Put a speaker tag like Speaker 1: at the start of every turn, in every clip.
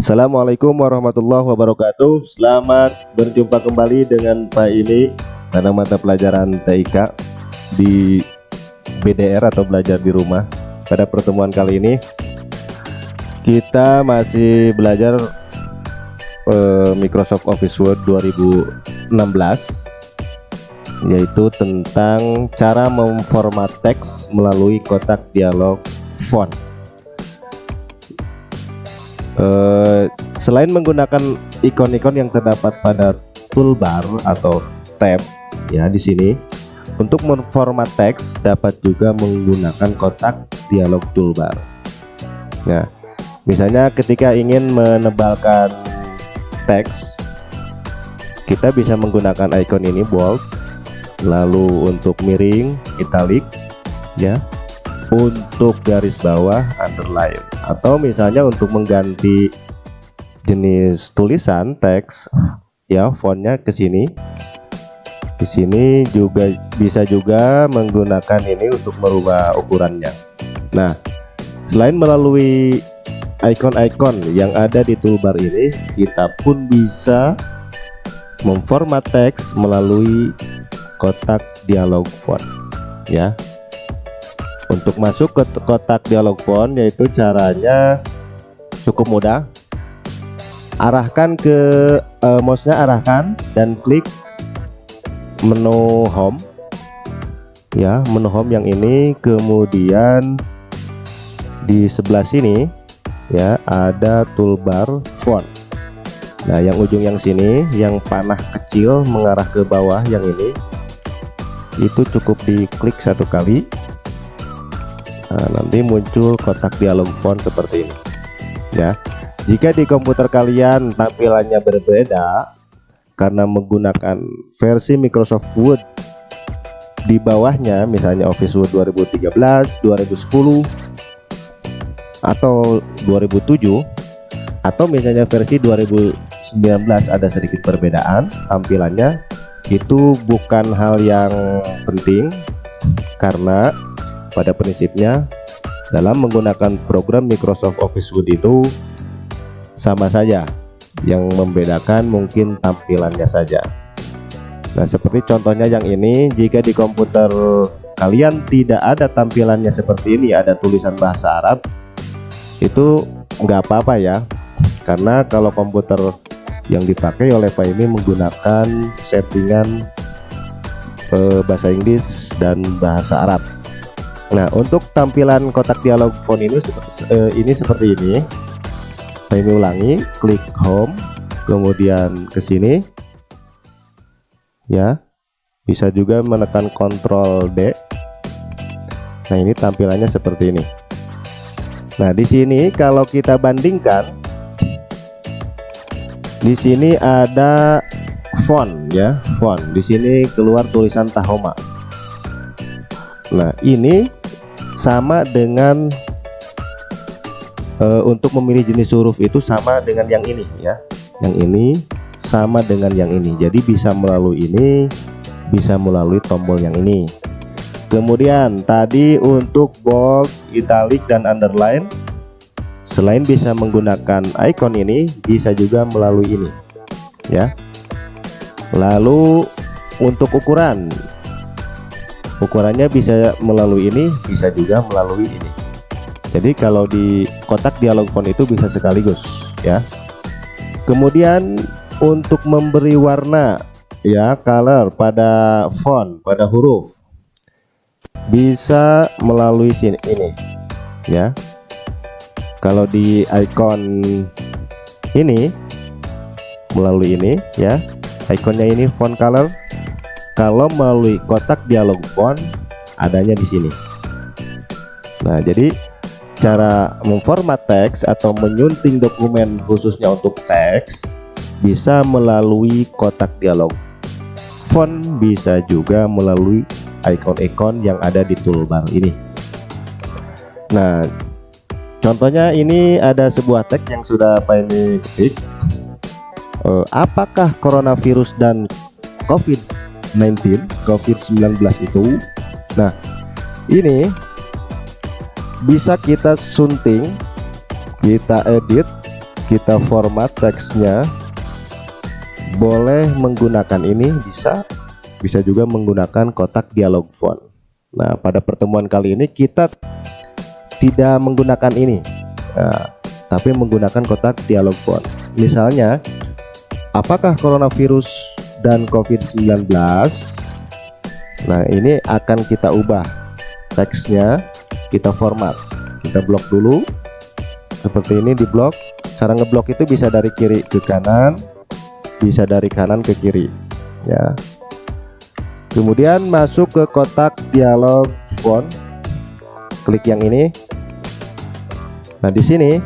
Speaker 1: Assalamualaikum warahmatullahi wabarakatuh. Selamat berjumpa kembali dengan Pak ini pada mata pelajaran TIK di BDR atau belajar di rumah. Pada pertemuan kali ini kita masih belajar Microsoft Office Word 2016, yaitu tentang cara memformat teks melalui kotak dialog font. Selain menggunakan ikon-ikon yang terdapat pada toolbar atau tab ya di sini, untuk memformat teks dapat juga menggunakan kotak dialog toolbar. Nah, misalnya ketika ingin menebalkan teks, kita bisa menggunakan ikon ini bold, lalu untuk miring italic ya, untuk garis bawah underline, atau misalnya untuk mengganti jenis tulisan teks ya, fontnya ke sini. Di sini juga bisa juga menggunakan ini untuk merubah ukurannya. Nah, selain melalui ikon-ikon yang ada di toolbar ini, kita pun bisa memformat teks melalui kotak dialog font ya. Untuk masuk ke kotak dialog font, yaitu caranya cukup mudah. Arahkan ke mouse-nya, arahkan dan klik menu home ya, menu home yang ini. Kemudian di sebelah sini ya ada toolbar font. Nah, yang ujung yang sini yang panah kecil mengarah ke bawah yang ini, itu cukup diklik satu kali. Nah, nanti muncul kotak dialog font seperti ini ya. Jika di komputer kalian tampilannya berbeda karena menggunakan versi Microsoft Word di bawahnya, misalnya Office Word 2013, 2010 atau 2007, atau misalnya versi 2019 ada sedikit perbedaan tampilannya, itu bukan hal yang penting, karena pada prinsipnya dalam menggunakan program Microsoft Office Word itu sama saja, yang membedakan mungkin tampilannya saja. Nah, seperti contohnya yang ini, jika di komputer kalian tidak ada tampilannya seperti ini, ada tulisan bahasa Arab, itu nggak apa-apa ya, karena kalau komputer yang dipakai oleh Pak ini menggunakan settingan bahasa Inggris dan bahasa Arab. Nah, untuk tampilan kotak dialog font ini seperti ini. Ini ulangi, klik home, kemudian ke sini ya, bisa juga menekan Ctrl D. Nah, ini tampilannya seperti ini. Nah, di sini kalau kita bandingkan, di sini ada font ya, font. Di sini keluar tulisan Tahoma. Nah, ini sama dengan untuk memilih jenis huruf itu sama dengan yang ini ya. Yang ini sama dengan yang ini. Jadi bisa melalui ini, bisa melalui tombol yang ini. Kemudian tadi untuk bold, italic dan underline, selain bisa menggunakan icon ini, bisa juga melalui ini ya. Lalu untuk ukurannya bisa melalui ini, bisa juga melalui ini. Jadi kalau di kotak dialog font itu bisa sekaligus ya. Kemudian untuk memberi warna ya, color pada font, pada huruf, bisa melalui sini ini ya. Kalau di icon ini melalui ini ya, ikonnya ini font color. Kalau melalui kotak dialog font adanya di sini. Nah, jadi cara memformat teks atau menyunting dokumen khususnya untuk teks bisa melalui kotak dialog font, bisa juga melalui ikon-ikon yang ada di toolbar ini. Nah, contohnya ini ada sebuah teks yang sudah Pak ini ketik. Apakah coronavirus dan COVID-19 itu? Nah, ini bisa kita sunting, kita edit kita format teksnya, boleh menggunakan ini, bisa juga menggunakan kotak dialog font. Nah, pada pertemuan kali ini kita tidak menggunakan ini, tapi menggunakan kotak dialog font. Misalnya, apakah coronavirus dan COVID-19? Nah, ini akan kita ubah teksnya, kita format, kita blok dulu seperti ini, di blok. Cara ngeblok itu bisa dari kiri ke kanan, bisa dari kanan ke kiri ya. Kemudian masuk ke kotak dialog font, klik yang ini. Nah, di sini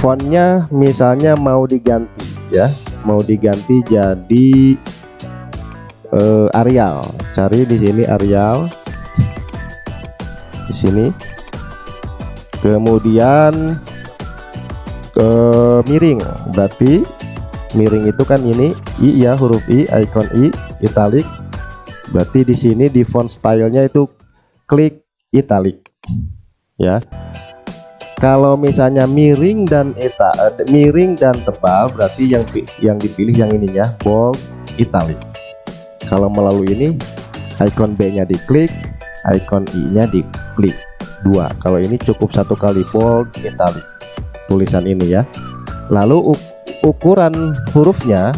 Speaker 1: fontnya misalnya mau diganti ya, mau diganti jadi Arial. Cari di sini Arial, di sini. Kemudian miring, berarti miring itu kan ini I ya, huruf I, icon I, italic. Berarti di sini di font stylenya itu klik italic ya. Kalau misalnya miring dan tebal, berarti yang dipilih yang ininya bold italic. Kalau melalui ini, icon B nya diklik, icon I nya diklik dua. Kalau ini cukup satu kali bold italic tulisan ini ya. Lalu ukuran hurufnya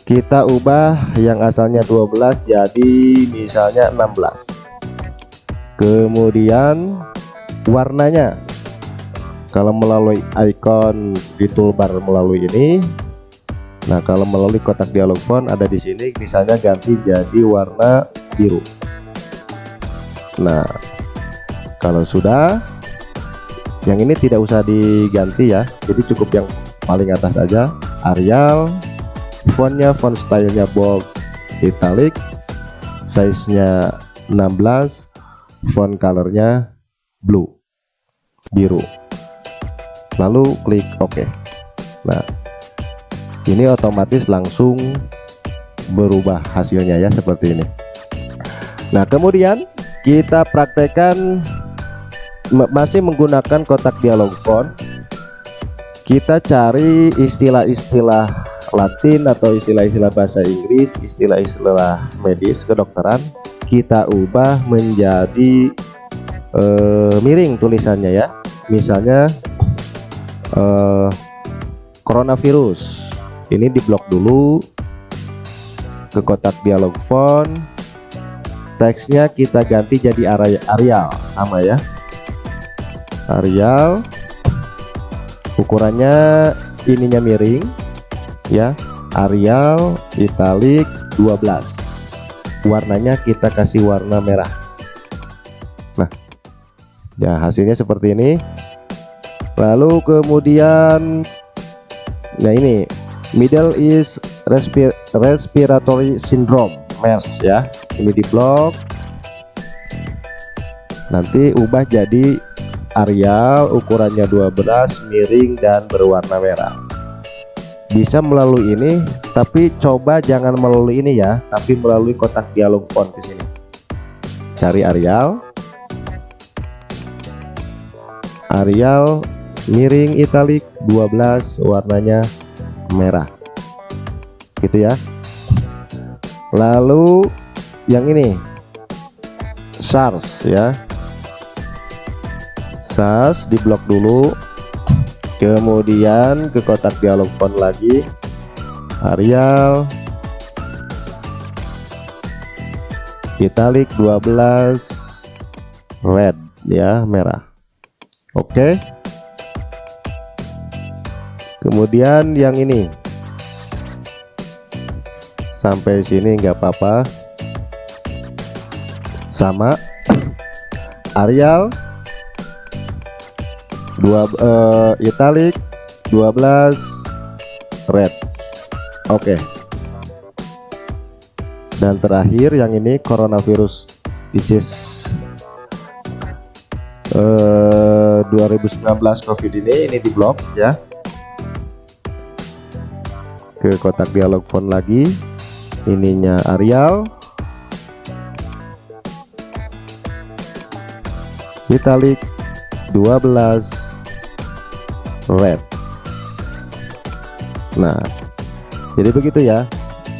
Speaker 1: kita ubah, yang asalnya 12 jadi misalnya 16. Kemudian warnanya, kalau melalui icon di toolbar melalui ini, nah kalau melalui kotak dialog font ada di sini, misalnya ganti jadi warna biru. Nah, kalau sudah, yang ini tidak usah diganti ya, jadi cukup yang paling atas aja. Arial, fontnya, font stylenya bold italic, size nya 16, font colornya blue, biru. Lalu klik OK. Nah, ini otomatis langsung berubah hasilnya ya, seperti ini. Nah, kemudian kita praktekkan masih menggunakan kotak dialog font. Kita cari istilah-istilah Latin atau istilah-istilah bahasa Inggris, istilah-istilah medis kedokteran, kita ubah menjadi miring tulisannya ya. Misalnya coronavirus, ini diblok dulu, ke kotak dialog font, teksnya kita ganti jadi Arial, sama ya, Arial. Ukurannya ininya miring ya, Arial italic 12. Warnanya kita kasih warna merah. Nah, ya hasilnya seperti ini. Lalu kemudian, nah ini Middle East Respiratory Syndrome MERS ya, ini di blok, nanti ubah jadi Arial, ukurannya 12, miring dan berwarna merah. Bisa melalui ini, tapi coba jangan melalui ini ya, tapi melalui kotak dialog font di sini. Cari Arial, Arial miring italic 12, warnanya merah, gitu ya. Lalu yang ini SARS ya, SARS diblok dulu, kemudian ke kotak dialog font lagi, Arial italic 12, red ya, merah. Oke. Kemudian yang ini sampai sini nggak apa-apa, sama Arial italic 12, red. Oke. Dan terakhir yang ini coronavirus disease 2019 COVID ini diblok ya. Ke kotak dialog font lagi, ininya Arial italic 12, red. Nah, jadi begitu ya.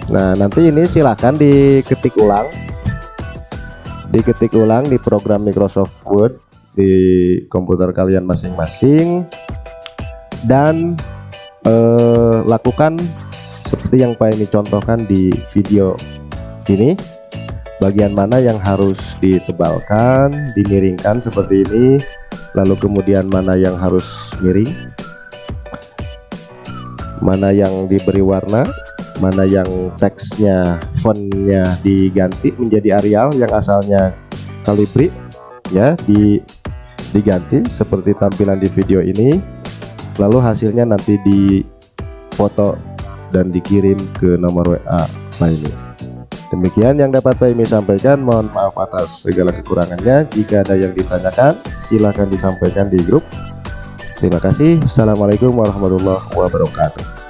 Speaker 1: Nah, nanti ini silahkan diketik ulang di program Microsoft Word di komputer kalian masing-masing, dan lakukan seperti yang Pak Emi contohkan di video ini. Bagian mana yang harus ditebalkan, dimiringkan seperti ini, lalu kemudian mana yang harus miring, mana yang diberi warna, mana yang teksnya, fontnya diganti menjadi Arial yang asalnya Calibri, ya, diganti seperti tampilan di video ini. Lalu hasilnya nanti difoto dan dikirim ke nomor WA Pak Emi. Demikian yang dapat Pak Emi sampaikan. Mohon maaf atas segala kekurangannya. Jika ada yang ditanyakan, silahkan disampaikan di grup. Terima kasih. Assalamualaikum warahmatullahi wabarakatuh.